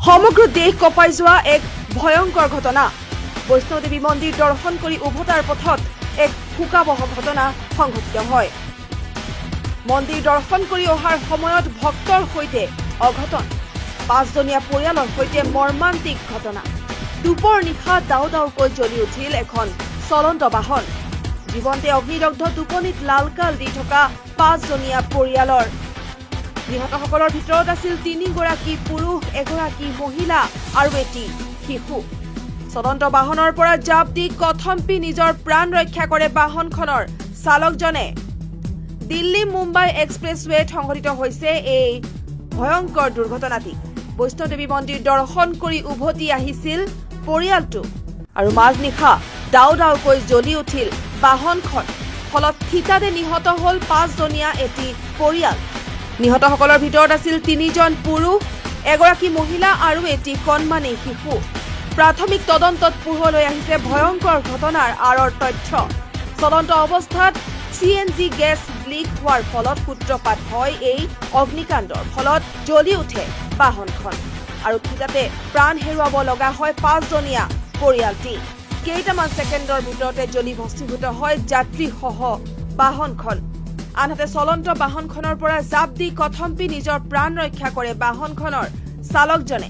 সমগ্ৰ দেশ কঁপাই যোৱা এক ভয়ংকৰ ঘটনা। বৈষ্ণৱদেৱী মন্দিৰ দৰ্শন কৰি উভতাৰ পথত এক শোকাবহ ঘটনা সংঘটিত হয়। মন্দিৰ দৰ্শন কৰি অহাৰ সময়ত ভক্তৰ সৈতে অঘটন। 5জনীয়া পৰিয়ালৰ সৈতে মৰ্মান্তিক ঘটনা। দুপৰ নিশা দাও দাওকৈ জ্বলি উঠিল এখন চলন্ত বাহন। জীৱন্তে অগ্নিদগ্ধ টোপনিত লালকাল দি থকা 5জনীয়া পৰিয়ালৰ। নিহতসকলৰ ভিতৰত আছিল 3গৰাকী পুৰুষ, 1গৰাকী মহিলা আৰু এটি শিশু। চলন্ত বাহনৰ পৰা জাপ দি কথম্পি নিজৰ প্ৰাণ ৰক্ষা কৰে বাহনখনৰ চালকজনে। দিল্লী মুম্বাই এক্সপ্ৰেছৱেত সংঘটিত হৈছে এই ভয়ংকৰ দুৰ্ঘটনাটি। বৈষ্ণৱদেৱী মন্দিৰ দৰ্শন কৰি উভতি আহিছিল পৰিয়ালটো আৰু মাজনিশা দাও দাওকৈ জ্বলি উঠিল বাহনখন। ফলত থিতাতে নিহত হ'ল 5জনীয়া এটি পৰিয়াল। নিহতসকলৰ ভিতৰত আছিল 3জন পুৰুষ, 1গৰাকী মহিলা আৰু এটি কণমানি শিশু। প্ৰাথমিক তদন্তত পোহৰলৈ আহিছে ভয়ংকৰ ঘটনাৰ আঁৰৰ তথ্য। চলন্ত অৱস্থাত CNG গেছ লিক হোৱাৰ ফলত সূত্ৰপাত হয় এই অগ্নিকাণ্ডৰ। ফলত জ্বলি উঠে বাহনখন আৰু থিতাতে প্ৰাণ হেৰুৱাব লগা হয় 5জনীয়া পৰিয়ালটি। কেইটামান ছেকেণ্ডৰ ভিতৰতে জ্বলি ভস্মীভূত হয় যাত্ৰীসহ বাহনখন। আনহাতে চলন্ত বাহনখনৰ পৰা জাপ দি কথম্পি নিজৰ প্ৰাণ ৰক্ষা কৰে বাহনখনৰ চালকজনে।